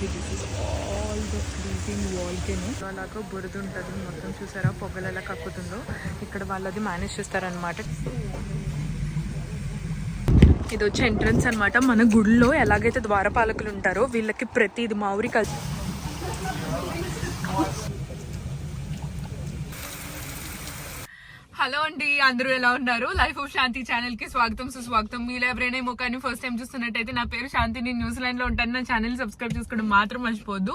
This is all the freezing volcano. అలాగా బురద ఉంటుంది మొత్తం, చూసారా పొగలు ఎలా కక్కుతుందో. ఇక్కడ వాళ్ళది మేనేజ్ చేస్తారనమాట. ఇది వచ్చి ఎంట్రన్స్ అనమాట. మన గుడిలో ఎలాగైతే ద్వారపాలకులు ఉంటారో వీళ్ళకి ప్రతిది మావురి కల్చర్. హలో అండి, అందరూ ఎలా ఉన్నారు? లైఫ్ ఆఫ్ శాంతి ఛానల్ కి స్వాగతం సుస్వాగతం. మీరు ఎవరైనా ఈ ముఖాన్ని ఫస్ట్ టైం చూస్తున్నట్టయితే నా పేరు శాంతి, నేను న్యూజిలాండ్ లో ఉంటాను. నా ఛానల్ సబ్స్క్రైబ్ చేసుకోవడం మాత్రం మర్చిపోద్దు.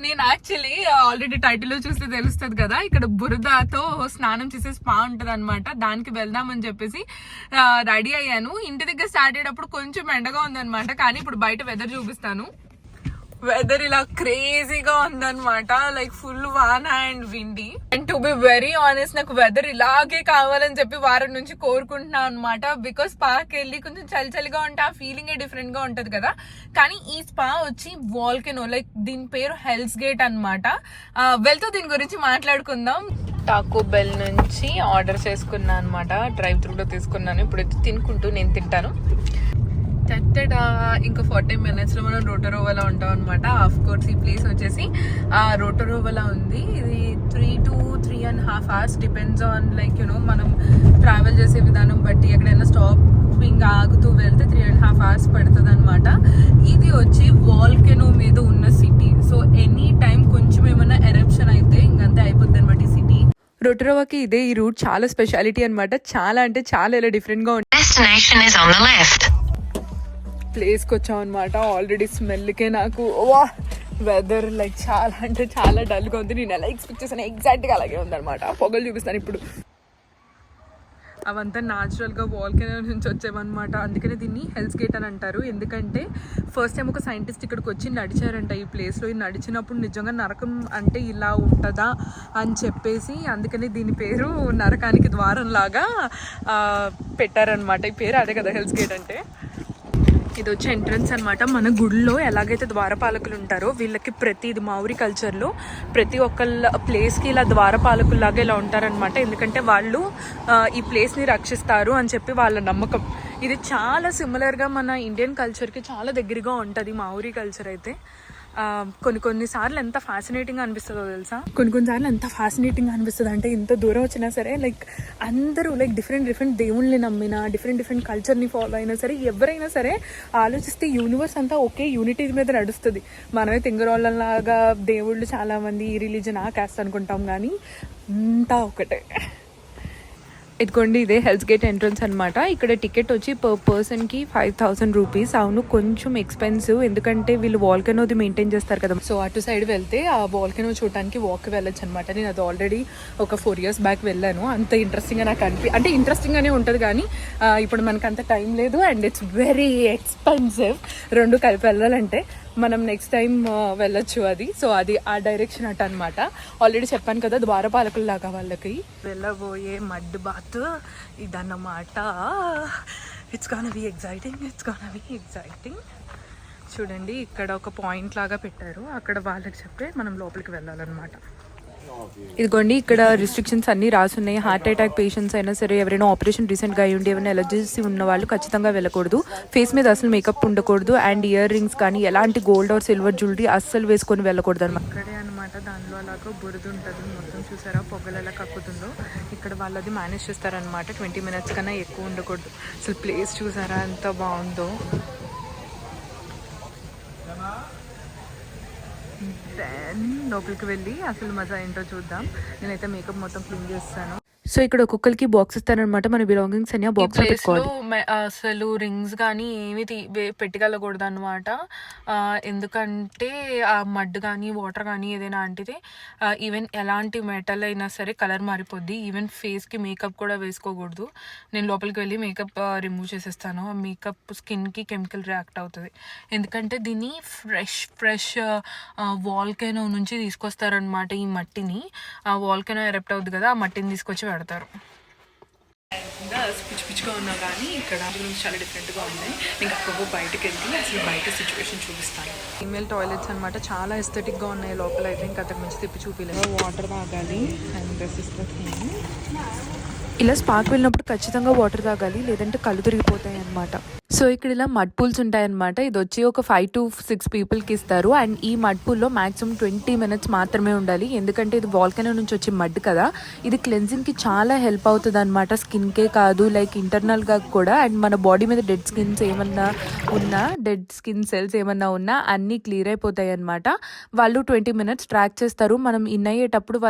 నేను యాక్చువల్లీ ఆల్రెడీ టైటిల్ లో చూస్తే తెలుస్తుంది కదా, ఇక్కడ బురదతో స్నానం చేసే స్పా ఉంటది అనమాట. దానికి వెళ్దామని చెప్పేసి రెడీ అయ్యాను. ఇంటి దగ్గర స్టార్ట్ అయ్యేటప్పుడు కొంచెం ఎండగా ఉందన్నమాట, కానీ ఇప్పుడు బయట వెదర్ చూపిస్తాను. వెదర్ ఇలా క్రేజీగా ఉందన్నమాట, లైక్ ఫుల్ వాన and windy. And to be very honest, నాకు వెదర్ ఇలాగే కావాలని చెప్పి వారం నుంచి కోరుకుంటున్నాను అనమాట. బికాస్ స్పాకి వెళ్ళి కొంచెం చలి చలిగా ఉంటే ఆ ఫీలింగ్ డిఫరెంట్ గా ఉంటది కదా. కానీ ఈ స్పా వచ్చి వాల్కెనో, లైక్ దీని పేరు హెల్స్ గేట్ అనమాట. వెళ్తూ దీని గురించి మాట్లాడుకుందాం. టాకో బెల్ నుంచి ఆర్డర్ చేసుకున్నాను అనమాట, డ్రైవ్ త్రూ లో తీసుకున్నాను. ఇప్పుడు తినుకుంటూ నేను తింటాను. ఇంకా 40 minutes లో మనం రోటరోవాలో ఉంటాం అనమాట. ఆఫ్ కోర్స్ ఈ ప్లేస్ వచ్చేసి రోటరోవాలో ఉంది. ఇది 3 to 3.5 hours depends on like you know మనం ట్రావెల్ చేసే విధానం బట్టి. ఎక్కడైనా స్టాపింగ్ ఆగుతూ వెళ్తే 3.5 hours పడుతుంది అనమాట. ఇది వచ్చి వాల్కెనో మీద ఉన్న సిటీ. సో ఎనీ టైం కొంచెం ఏమైనా ఎరప్షన్ అయితే ఇంకంతే అయిపోద్ది అనమాట ఈ సిటీ. రోటరోవాకి ఇదే ఈ రూట్ చాలా స్పెషాలిటీ అనమాట. చాలా అంటే చాలా ఇలా డిఫరెంట్ గా ఉంటుంది. ప్లేస్కి వచ్చాం అనమాట. ఆల్రెడీ స్మెల్కే నాకు వెదర్ లైక్ చాలా అంటే చాలా డల్గా ఉంది. నేను ఎలా ఎక్స్పెక్ట్ చేశాను ఎగ్జాక్ట్గా అలాగే ఉందన్నమాట. పొగలు చూపిస్తాను ఇప్పుడు. అవంతా న్యాచురల్గా వాల్కెనో నుంచి వచ్చేవన్నమాట. అందుకనే దీన్ని హెల్స్ గేట్ అని అంటారు. ఎందుకంటే ఫస్ట్ టైం ఒక సైంటిస్ట్ ఇక్కడికి వచ్చి నడిచారంట ఈ ప్లేస్లో. ఇది నడిచినప్పుడు నిజంగా నరకం అంటే ఇలా ఉంటుందా అని చెప్పేసి అందుకని దీని పేరు నరకానికి ద్వారం లాగా పెట్టారనమాట. ఈ పేరు అదే కదా హెల్స్ గేట్ అంటే. ఇది వచ్చి ఎంట్రన్స్ అనమాట. మన గుడిలో ఎలాగైతే ద్వారపాలకులు ఉంటారో వీళ్ళకి ప్రతిది మావురి కల్చర్లో ప్రతి ఒక్కళ్ళ ప్లేస్కి ఇలా ద్వారపాలకుల్లాగా ఇలా ఉంటారనమాట. ఎందుకంటే వాళ్ళు ఈ ప్లేస్ని రక్షిస్తారు అని చెప్పి వాళ్ళ నమ్మకం. ఇది చాలా సిమిలర్గా మన ఇండియన్ కల్చర్కి చాలా దగ్గరగా ఉంటుంది మావురి కల్చర్ అయితే. కొన్నిసార్లు ఎంత ఫ్యాసినేటింగ్ అనిపిస్తుందో తెలుసా. కొన్నిసార్లు ఎంత ఫ్యాసినేటింగ్ అనిపిస్తుంది అంటే ఇంత దూరం వచ్చినా సరే లైక్ అందరూ లైక్ డిఫరెంట్ డిఫరెంట్ని నమ్మినా డిఫరెంట్ కల్చర్ని ఫాలో అయినా సరే ఎవరైనా సరే ఆలోచిస్తే యూనివర్స్ అంతా ఒకే యూనిటీ మీద నడుస్తుంది. మనమే తింగరోళ్ళలాగా దేవుళ్ళు చాలామంది ఈ రిలీజన్ ఆ కాస్ట్ అనుకుంటాం, కానీ అంతా ఒకటే. ఇదిగోండి ఇదే హెల్స్ గేట్ ఎంట్రన్స్ అనమాట. ఇక్కడ టికెట్ వచ్చి పర్ పర్సన్కి 5,000 rupees. అవును, కొంచెం ఎక్స్పెన్సివ్, ఎందుకంటే వీళ్ళు వాల్కెనోది మెయింటైన్ చేస్తారు కదా. సో అటు సైడ్ వెళ్తే ఆ వాల్కెనో చూడటానికి వాక్ వెళ్ళొచ్చు అనమాట. నేను అది ఆల్రెడీ ఒక 4 years బ్యాక్ వెళ్ళాను. అంత ఇంట్రెస్టింగ్గా నాకు అంటే ఇంట్రెస్టింగ్గానే ఉంటుంది, కానీ ఇప్పుడు మనకు అంత టైం లేదు అండ్ ఇట్స్ వెరీ ఎక్స్పెన్సివ్. 2 కలిపి వెళ్ళాలంటే మనం నెక్స్ట్ టైం వెళ్ళొచ్చు అది. సో అది ఆ డైరెక్షన్ అట్ అనమాట. ఆల్రెడీ చెప్పాను కదా ద్వారపాలకుల్లాగా వాళ్ళకి వెళ్ళబోయే మడ్ బాత్ ఇదన్నమాట. It's gonna be exciting. చూడండి ఇక్కడ ఒక పాయింట్ లాగా పెట్టారు, అక్కడ వాళ్ళకి చెప్పే మనం లోపలికి వెళ్ళాలన్నమాట. ఇదిగోండి ఇక్కడ రిస్ట్రిక్షన్స్ అన్నీ రాసున్నాయి. హార్ట్ అటాక్ పేషెంట్స్ అయినా సరే, ఎవరైనా ఆపరేషన్ రీసెంట్గా అయ్యి ఉండి ఏమైనా ఎలర్జీస్ ఉన్న వాళ్ళు ఖచ్చితంగా వెళ్ళకూడదు. ఫేస్ మీద అసలు మేకప్ ఉండకూడదు అండ్ ఇయర్ రింగ్స్ కానీ ఎలాంటి గోల్డ్ ఆర్ సిల్వర్ జ్యువెలరీ అస్సలు వేసుకొని వెళ్ళకూడదు అనమాట. ఇక్కడే అనమాట దానిలో అలాగా బురద ఉంటుంది మొత్తం, చూసారా పొగలు ఎలా కక్కుతుందో. ఇక్కడ వాళ్ళది మేనేజ్ చేస్తారనమాట. 20 minutes కన్నా ఎక్కువ ఉండకూడదు. అసలు ప్లేస్ చూసారా ఎంత బాగుందో. దెన్ లోపలికి వెళ్ళి అసలు మజా ఏంటో చూద్దాం. నేనైతే మేకప్ మొత్తం క్లీన్ చేస్తాను. సో ఇక్కడ ఒక్కొక్కరికి బాక్స్ ఇస్తారనమాట. మన బిలాంగింగ్స్ అన్ని ఆ బాక్స్ లో పెట్టుకోవాలి. అసలు రింగ్స్ కానీ ఏమి పెట్టగలకూడదు అనమాట. ఎందుకంటే ఆ మడ్ కానీ వాటర్ కానీ ఏదైనా అంటితే ఈవెన్ ఎలాంటి మెటల్ అయినా సరే కలర్ మారిపోద్ది. ఈవెన్ ఫేస్కి మేకప్ కూడా వేసుకోకూడదు. నేను లోపలికి వెళ్ళి మేకప్ రిమూవ్ చేసేస్తాను. మేకప్ స్కిన్కి కెమికల్ రియాక్ట్ అవుతుంది. ఎందుకంటే దీన్ని ఫ్రెష్ వాల్కెనో నుంచి తీసుకొస్తారనమాట. ఈ మట్టిని వాల్కెనో ఎరప్ట్ అవుతుంది కదా, ఆ మట్టిని తీసుకొచ్చి పెడతారు. పిచ్చిగా ఉన్నా కానీ ఇక్కడ చాలా డిఫరెంట్గా ఉన్నాయి. ఇంకా అక్కడ బయటకు వెళ్ళి అసలు బయట సిచ్యువేషన్ చూపిస్తాను. ఫీమేల్ టాయిలెట్స్ అనమాట, చాలా ఎస్థెటిక్గా ఉన్నాయి లోపల అయితే. ఇంకా అంతకు మించి తిప్పి చూపించలేదు. వాటర్ తాగాలి and this is the thing. ఇలా స్పాకి వెళ్ళినప్పుడు ఖచ్చితంగా వాటర్ తాగాలి, లేదంటే కళ్ళు తిరిగిపోతాయి అనమాట. సో ఇక్కడ ఇలా మడ్ పూల్స్ ఉంటాయన్నమాట. ఇది వచ్చి ఒక 5 to 6 పీపుల్కి ఇస్తారు. అండ్ ఈ మడ్ పూల్లో మ్యాక్సిమం 20 minutes మాత్రమే ఉండాలి. ఎందుకంటే ఇది వాల్కనో నుంచి వచ్చే మడ్ కదా, ఇది క్లెన్జింగ్కి చాలా హెల్ప్ అవుతుంది అనమాట. స్కిన్కే కాదు, లైక్ ఇంటర్నల్గా కూడా. అండ్ మన బాడీ మీద డెడ్ స్కిన్స్ ఏమన్నా ఉన్నా, డెడ్ స్కిన్ సెల్స్ ఏమన్నా ఉన్నా అన్నీ క్లియర్ అయిపోతాయి అనమాట. వాళ్ళు 20 minutes ట్రాక్ చేస్తారు. మనం ఇన్ అయ్యేటప్పుడు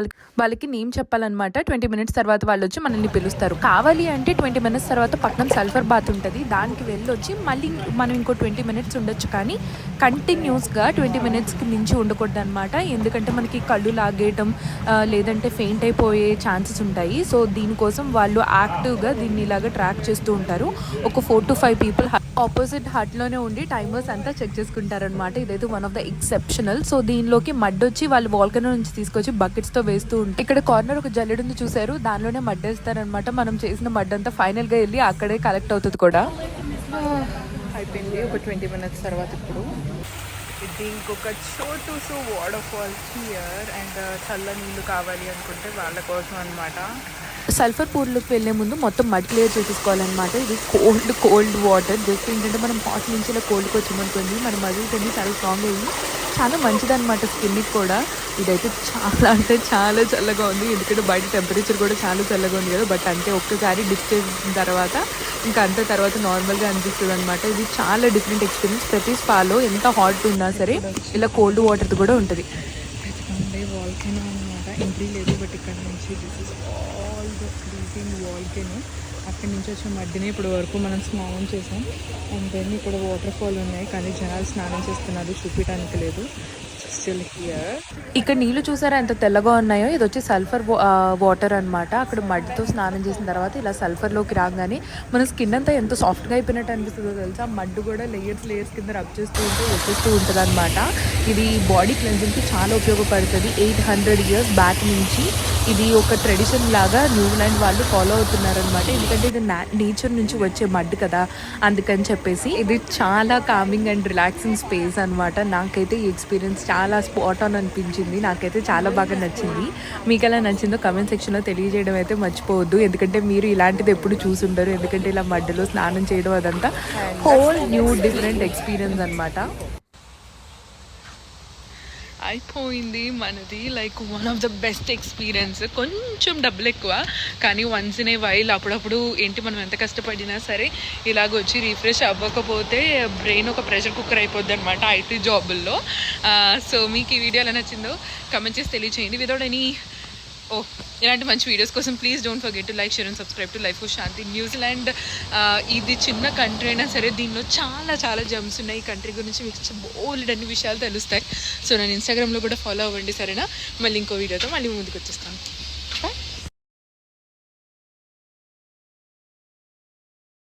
వాళ్ళకి నేమ్ చెప్పాలన్నమాట. 20 minutes తర్వాత వాళ్ళు వచ్చి మనల్ని పిలుస్తారు. కావాలి అంటే 20 minutes తర్వాత పక్కన సల్ఫర్ బాత్ ఉంటుంది, దానికి వచ్చి మళ్ళీ మనం ఇంకో 20 minutes ఉండొచ్చు. కానీ కంటిన్యూస్గా 20 minutesకి మించి ఉండకూడదు అనమాట. ఎందుకంటే మనకి కళ్ళు లాగేయటం లేదంటే ఫెయింట్ అయిపోయే ఛాన్సెస్ ఉంటాయి. సో దీనికోసం వాళ్ళు యాక్టివ్గా దీన్ని ఇలాగా ట్రాక్ చేస్తూ ఉంటారు. ఒక 4 to 5 people ఆపోజిట్ హట్లోనే ఉండి టైమర్స్ అంతా చెక్ చేసుకుంటారనమాట. ఇదైతే one of the exceptional. So దీనిలోకి మడ్ వచ్చి వాళ్ళు వాల్కనో నుంచి తీసుకొచ్చి బకెట్స్తో వేస్తూ ఉంటారు. ఇక్కడ కార్నర్ ఒక జల్లెడు ఉంది చూసారు, దానిలోనే మడ్ వేస్తారనమాట. మనం చేసిన మడ్ అంతా ఫైనల్గా వెళ్ళి అక్కడే కలెక్ట్ అవుతుంది కూడా. అయిపోయింది ఒక 20 minutes తర్వాత. ఇప్పుడు ఇది ఇంకొక చోటు వాటర్ ఫాల్స్ హియర్. అండ్ చల్ల నీళ్ళు కావాలి అనుకుంటే వాళ్ళ కోసం అనమాట. సల్ఫర్ పూల్లోకి వెళ్ళే ముందు మొత్తం మడ్ క్లియర్ చేసేసుకోవాలన్నమాట. ఇది కోల్డ్ వాటర్. జస్ట్ ఏంటంటే మనం హాట్ నుంచి ఇలా కోల్డ్కి వచ్చామనుకోండి, మన మజిల్స్ అన్ని చాలా స్ట్రాంగ్ అయ్యి చాలా మంచిదన్నమాట స్కిన్కి కూడా. ఇదైతే చాలా అంటే చాలా చల్లగా ఉంది, ఎందుకంటే బయట టెంపరేచర్ కూడా చాలా చల్లగా ఉంది కదా. బట్ అంటే ఒక్కసారి డిప్ చేసిన తర్వాత ఇంకా అంత తర్వాత నార్మల్గా అనిపిస్తుంది అనమాట. ఇది చాలా డిఫరెంట్ ఎక్స్పీరియన్స్. ప్రతి స్పాలో ఎంత హాట్ ఉన్నా సరే ఇలా కోల్డ్ వాటర్ది కూడా ఉంటుంది. వాల్కెనో అనమాట, ఎంట్రీ లేదు. బట్ ఇక్కడ నుంచి this is all the freezing volcano. అక్కడి నుంచి వచ్చే మధ్యనే ఇప్పుడు వరకు మనం స్నానం చేసాం. అండ్ దెన్ ఇక్కడ వాటర్ ఫాల్ ఉన్నాయి, కానీ జనాలు స్నానం చేస్తున్నారు, చూపించడానికి లేదు. Still here. ఇక్కడ నీళ్ళు చూసారా ఎంత తెల్లగా ఉన్నాయో, ఇది వచ్చి సల్ఫర్ వాటర్ అనమాట. అక్కడ మడ్డితో స్నానం చేసిన తర్వాత ఇలా సల్ఫర్లోకి రాగానే మన స్కిన్ అంతా ఎంత సాఫ్ట్గా అయిపోయినట్టు అనిపిస్తుందో తెలుసా. మడ్డు కూడా లేయర్స్ కింద రబ్ చేస్తూ ఉంటే వచ్చేస్తూ ఉంటుంది అనమాట. ఇది బాడీ క్లెన్జింగ్కి చాలా ఉపయోగపడుతుంది. 800 years బ్యాక్ నుంచి ఇది ఒక ట్రెడిషన్ లాగా న్యూజిలాండ్ వాళ్ళు ఫాలో అవుతున్నారనమాట. ఎందుకంటే ఇది నేచర్ నుంచి వచ్చే మడ్ కదా, అందుకని చెప్పేసి ఇది చాలా కామింగ్ అండ్ రిలాక్సింగ్ స్పేస్ అనమాట. నాకైతే ఈ ఎక్స్పీరియన్స్ చాలా స్పాట్ ఆన్ అనిపించింది. నాకైతే చాలా బాగా నచ్చింది. మీకు ఎలా నచ్చిందో కమెంట్ సెక్షన్లో తెలియజేయడం అయితే మర్చిపోవద్దు. ఎందుకంటే మీరు ఇలాంటిది ఎప్పుడు చూసుంటారు. ఎందుకంటే ఇలా మడ్డలో స్నానం చేయడం అదంతా హోల్ న్యూ డిఫరెంట్ ఎక్స్పీరియన్స్ అనమాట. అయిపోయింది మనది. Like one of the best experience. కొంచెం డబ్బులు ఎక్కువ, కానీ వన్స్ ఇన్ ఏ వైల్ అప్పుడప్పుడు ఏంటి మనం ఎంత కష్టపడినా సరే ఇలాగొచ్చి రిఫ్రెష్ అవ్వకపోతే బ్రెయిన్ ఒక ప్రెషర్ కుక్కర్ అయిపోద్ది అనమాట ఐటీ జాబుల్లో. సో మీకు ఈ వీడియో ఎలా నచ్చిందో కమెంట్ చేసి తెలియచేయండి. వితౌట్ ఎనీ ఇలాంటి మంచి వీడియోస్ కోసం please don't forget to like, share and subscribe to life of Shanti. New Zealand ఇది చిన్న కంట్రీ అయినా సరే దీనిలో చాలా చాలా జమ్స్ ఉన్నాయి. ఈ కంట్రీ గురించి మీకు బోల్డ్ అన్ని విషయాలు తెలుస్తాయి. సో నేను ఇన్స్టాగ్రామ్లో కూడా ఫాలో అవ్వండి, సరేనా? మళ్ళీ ఇంకో వీడియోతో మళ్ళీ ముందుకు వచ్చేస్తాను.